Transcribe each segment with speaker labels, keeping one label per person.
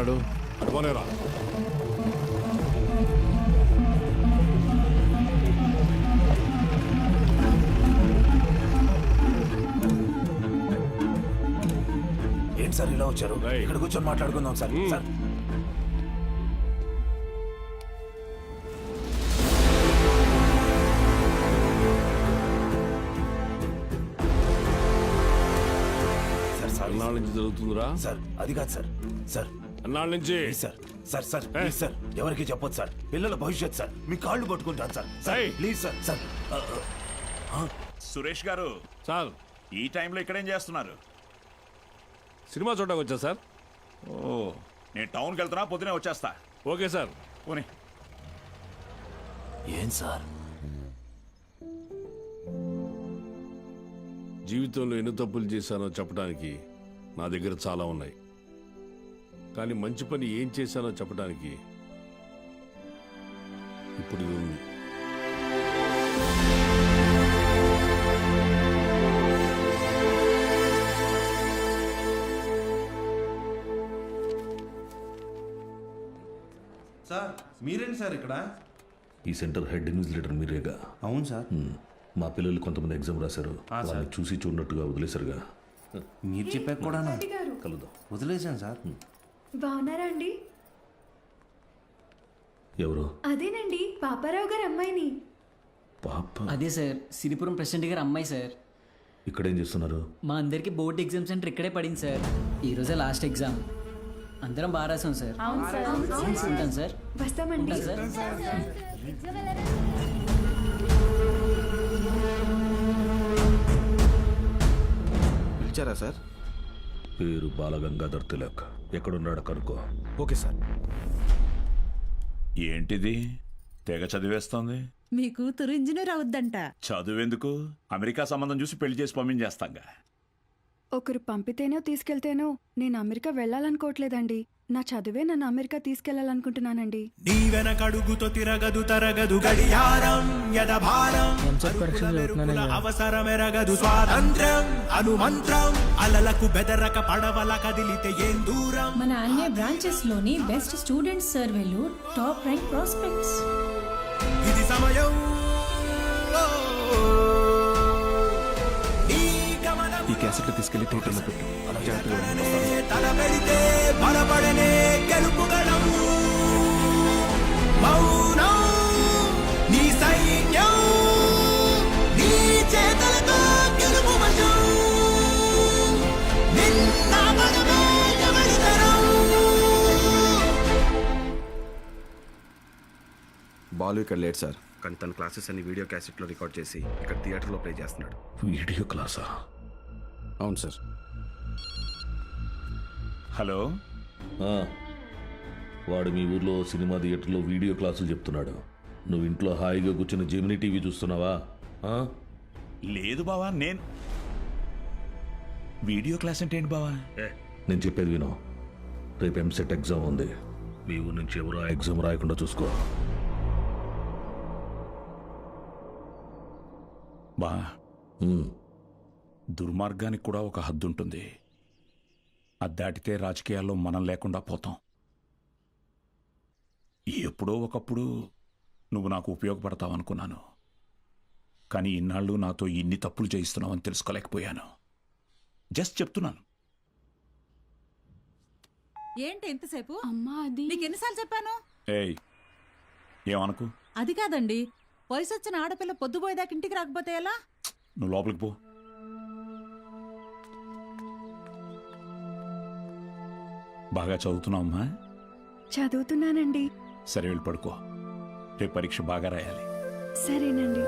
Speaker 1: ఉన్నాడు?
Speaker 2: అడుగునేరా.
Speaker 3: ఏంటి సార్ ఇలా వచ్చారు? ఇక్కడ కూర్చొని మాట్లాడుకుందాం సార్. సార్
Speaker 1: ఎన్నాళ్ళ నుంచి జరుగుతుందిరా?
Speaker 3: సార్ అది కాదు సార్. సార్
Speaker 1: ఎన్నాళ్ళ నుంచి?
Speaker 3: Sir sir sir please sir, ఎవరికి చెప్పొద్దు సార్. పిల్లల భవిష్యత్ సార్, మీ కాళ్ళు పట్టుకుంటాను sir. Sir please sir. Sir
Speaker 4: Suresh గారు
Speaker 1: సార్,
Speaker 4: ఈ టైంలో ఇక్కడేం చేస్తున్నారు?
Speaker 1: సినిమా చూడడానికి వచ్చా సార్.
Speaker 4: ఓ, నేను టౌన్కి వెళ్తున్నా, పొద్దునే వచ్చేస్తా.
Speaker 1: Okay sir.
Speaker 4: పోనీ.
Speaker 3: ఏం సార్?
Speaker 1: జీవితంలో ఎన్ని తప్పులు చేశానో చెప్పడానికి నా దగ్గర చాలా ఉన్నాయి, కానీ మంచి పని ఏం చేశానో చెప్పడానికి ఇప్పుడు ఇది ఉంది.
Speaker 5: సార్ మీరేంటి సార్ ఇక్కడ?
Speaker 6: ఈ సెంటర్ హెడ్ ఇన్విజిలేటర్ మీరేగా?
Speaker 5: అవును సార్.
Speaker 6: మా పిల్లలు కొంతమంది ఎగ్జామ్ రాశారు, వాళ్ళని చూసి చూడనట్టుగా వదిలేశారుగా.
Speaker 5: మీరు చెప్పాక కూడా
Speaker 6: కలుద్దాం.
Speaker 5: వదిలేశాను సార్.
Speaker 7: బాగున్నారా అండి?
Speaker 6: ఎవరు?
Speaker 7: అదేనండి, పాపారావు గారు అమ్మాయిని.
Speaker 6: పాప?
Speaker 8: అదే సార్, సిరిపురం ప్రెసిడెంట్ గారు అమ్మాయి సార్.
Speaker 6: ఇక్కడేం చేస్తున్నారు?
Speaker 8: మా అందరికి బోర్డ్ ఎగ్జామ్ సెంటర్ ఇక్కడే పడింది సార్. ఈరోజే లాస్ట్ ఎగ్జామ్. అందరం బాగా రాసాం సార్. ఉంటాను సార్.
Speaker 7: వస్తామండి.
Speaker 8: ఉంటాను సార్.
Speaker 5: పిలిచారా సార్?
Speaker 6: పేరు బాలగంగాధర్ తిలక్. ఎక్కడున్నాడు కనుక్కో.
Speaker 3: Okay sir.
Speaker 4: ఏంటిది తెగ చదివేస్తోంది?
Speaker 9: మీ కూతురు ఇంజనీర్ అవుద్దంట.
Speaker 4: చదువెందుకు? అమెరికా సంబంధం చూసి పెళ్లి చేసి పంపించేస్తాంగా.
Speaker 7: ఒకరు పంపితేనో తీసుకెళ్తేనో నేను అమెరికా వెళ్ళాలనుకోవట్లేదండి. నా చదువే నన్ను అమెరికా తీసుకెళ్లాలనుకుంటున్నానండి.
Speaker 3: నీ వెనకడుగుతో తిరగదు తరగదు గడియారం, యదభారం అవసరమెరగదు స్వాతంత్ర్యం అనుమంత్రం, అలలకు బెదరక పడవల కదిలితే ఏం దూరం.
Speaker 9: మన అన్ని బ్రాంచెస్ లోని బెస్ట్ స్టూడెంట్స్ సర్వేలు, టాప్ ర్యాంక్ ప్రాస్పెక్ట్స్.
Speaker 3: ఇది సమయం.
Speaker 5: ఈ క్యాసెట్లు తీసుకెళ్లి థియేటర్లో పెట్టు.
Speaker 3: తల పెడితే బలపడనే గెలుపుగలం. మౌనం నీ సైన్యం, నీ చేతలతో గెలుపు వశం. నిన్న మనమే ఎవరితరం.
Speaker 5: బాలు ఇక్కడ లేట్ సార్, కానీ తన క్లాసెస్ అన్ని వీడియో క్యాసెట్లో రికార్డ్ చేసి ఇక్కడ థియేటర్లో ప్లే చేస్తున్నాడు.
Speaker 6: వీడియో క్లాసా?
Speaker 5: అవును సార్.
Speaker 4: హలో,
Speaker 6: వాడు మీ ఊర్లో సినిమా థియేటర్లో వీడియో క్లాసులు చెప్తున్నాడు. నువ్వు ఇంట్లో హాయిగా కూర్చొని జెమినీ టీవీ చూస్తున్నావా?
Speaker 4: లేదు బావా. నేను వీడియో క్లాస్ అంటే ఏంటి బావా?
Speaker 6: నేను చెప్పేది విను. రేపు ఎంసెట్ ఎగ్జామ్ ఉంది. మీ ఊరు నుంచి ఎవరు ఆ ఎగ్జామ్ రాయకుండా చూసుకో.
Speaker 4: బా, దుర్మార్గానికి కూడా ఒక హద్దు ఉంటుంది. అది దాటితే రాజకీయాల్లో మనం లేకుండా పోతాం. ఎప్పుడో ఒకప్పుడు నువ్వు నాకు ఉపయోగపడతావనుకున్నాను, కానీ ఇన్నాళ్ళు నాతో ఇన్ని తప్పులు చేయిస్తున్నావని తెలుసుకోలేకపోయాను. జస్ట్ చెప్తున్నాను.
Speaker 9: ఏంటి ఎంతసేపు?
Speaker 7: అమ్మా అది
Speaker 9: నీకు ఎన్నిసార్లు చెప్పాను?
Speaker 4: ఏయ్, ఏమనుకు.
Speaker 9: అది కాదండి, వయసు వచ్చిన ఆడపిల్ల పొద్దుపోయేదాకా ఇంటికి రాకపోతే ఎలా?
Speaker 4: నువ్వు లోపలికి పో. బాగా చదువుతున్నావమ్మా?
Speaker 7: చదువుతున్నానండి.
Speaker 4: సరే, వెళ్ళి పడుకో. రేపు పరీక్ష బాగా రాయాలి.
Speaker 7: సరేనండి.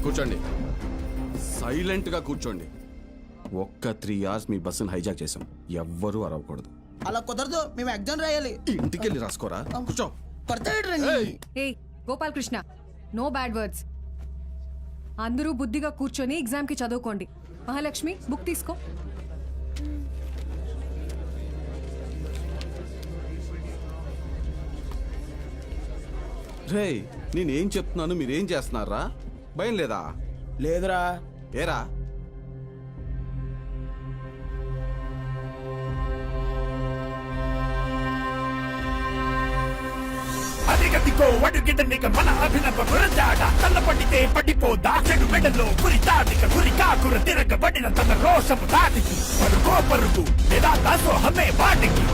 Speaker 5: కూర్చోండి, సైలెంట్గా కూర్చోండి. ఒక్క 3 hours మీ బస్సును హైజాక్ చేసాం. ఎవ్వరూ అరవకూడదు.
Speaker 2: అలా కుదరదు, మేము ఎగ్జామ్ రాయాలి.
Speaker 5: ఇంటికి వెళ్ళి రాసుకోరా. కూర్చో.
Speaker 10: ఏయ్ Gopal Krishna, no bad words. అందరూ బుద్ధిగా కూర్చొని ఎగ్జామ్కి చదువుకోండి. మహాలక్ష్మి, బుక్ తీసుకో.
Speaker 5: రేయ్, నేనేం చెప్తున్నాను మీరేం చేస్తున్నారా? భయం లేదా?
Speaker 2: లేదురా.
Speaker 5: ఏరా?
Speaker 3: అదిగదిగో అడుగిడనిక మన అభినవ గురజాడ తల్లపడితే పడిపోదా చెడు మెడలో గురి దాటిక గురి కాకుర తిరగబడిన తన రోషము దాటికి పరుగో పరుగు లేదా దాసోహమే వాటికి.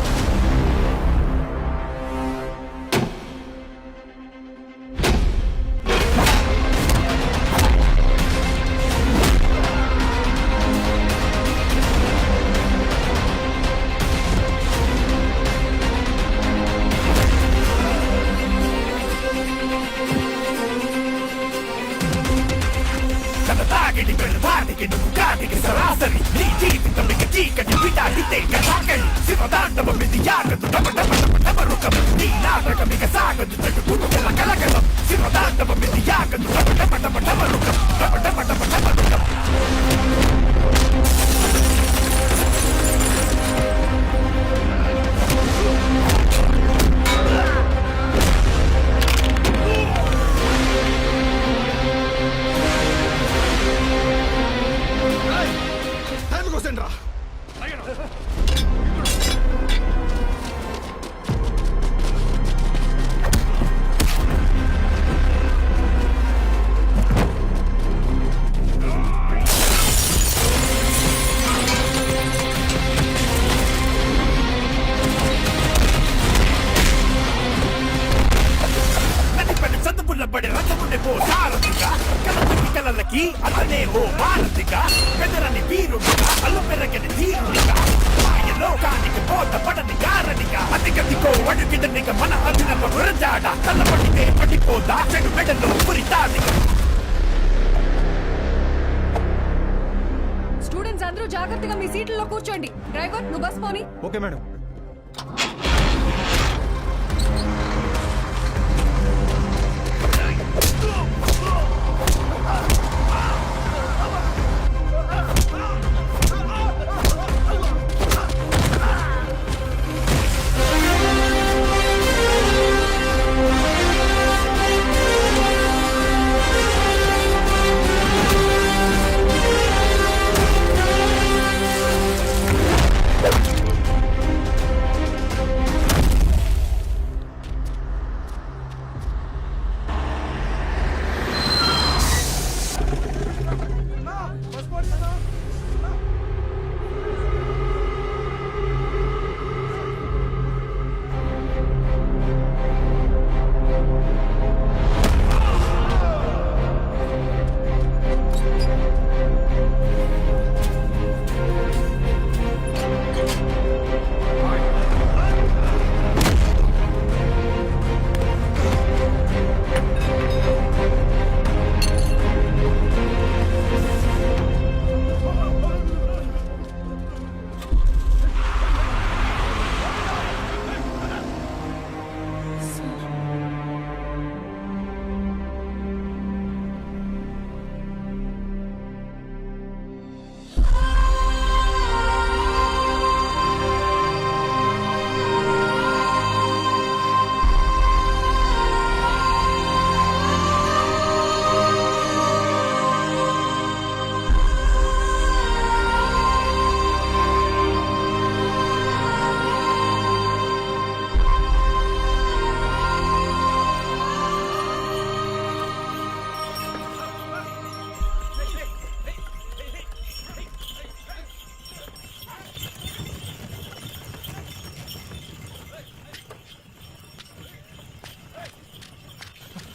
Speaker 3: తాగిడి వెళదానికి నువ్వు కాటికి సరాసరి నీ జీవితం ఇక చీకటి విడాడితే కసాగడి శివదాండవ విధి యాగదు డమ డమ డమ డమరుకం నీ నాటకం ఇక సాగదు చెడు పుట్టుకల కలగలం శివదాండవ విధి యాగదు డమ డమ డమ డమరుకం డమ డమ డమ డమరుకం. చదువులబడి రథముని ఓ సారథిగా కలతకి కలలకి అతనే ఓ భారతిగా పెదరని వీరుడిగా అల్లు పెరగని ధీరుడిగా మాయలోకానికి పోత పడని గారనిగా అతిగతికో అడుగిడనిక మన అభినవ గురజాడ తల్లపడితే పడిపోదా చెడు మెడలో గురి దాటిగా.
Speaker 10: స్టూడెంట్స్ అందరూ జాగ్రత్తగా మీ సీట్లలో కూర్చోండి. డ్రైవర్, నువ్వు బస్ పోని.
Speaker 3: Okay madam.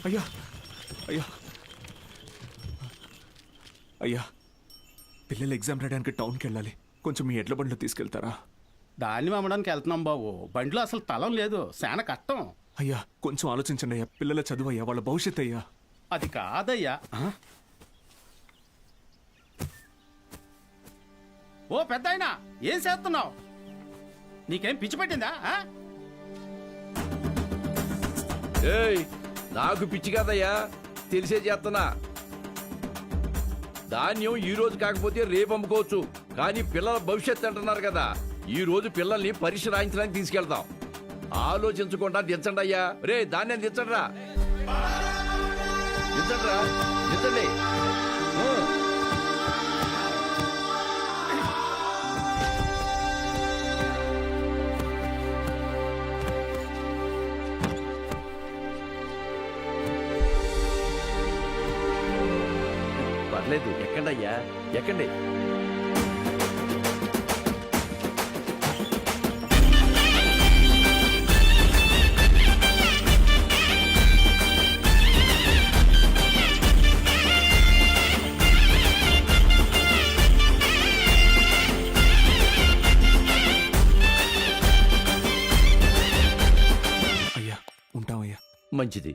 Speaker 4: అయ్యా అయ్యా అయ్యా, పిల్లలు ఎగ్జామ్ రాయడానికి టౌన్కి వెళ్ళాలి. కొంచెం మీ ఎడ్ల బండిలో తీసుకెళ్తారా?
Speaker 11: దాన్ని అమ్మడానికి వెళ్తున్నాం బాబు. బండిలో అసలు తలం లేదు, చాలా కష్టం.
Speaker 4: అయ్యా కొంచెం ఆలోచించండి అయ్యా. పిల్లల చదువు అయ్యా, వాళ్ళ భవిష్యత్ అయ్యా.
Speaker 11: అది కాదయ్యా. ఓ పెద్ద ఏం చేస్తున్నావు? నీకేం పిచ్చి పట్టిందా? ఆ?
Speaker 3: నాకు పిచ్చి కాదయ్యా, తెలిసే చేస్తున్నా. ధాన్యం ఈ రోజు కాకపోతే రేపు అమ్ముకోవచ్చు, కానీ పిల్లల భవిష్యత్తు అంటున్నారు కదా, ఈ రోజు పిల్లల్ని పరీక్ష రాయించడానికి తీసుకెళ్తాం. ఆలోచించకుండా దించండి అయ్యా. రే ధాన్యం దించండిరా, దించండిరా, దించండి. పర్లేదు, ఎక్కండి అయ్యా, ఎక్కండి.
Speaker 4: అయ్యా ఉంటామయ్యా.
Speaker 3: మంచిది.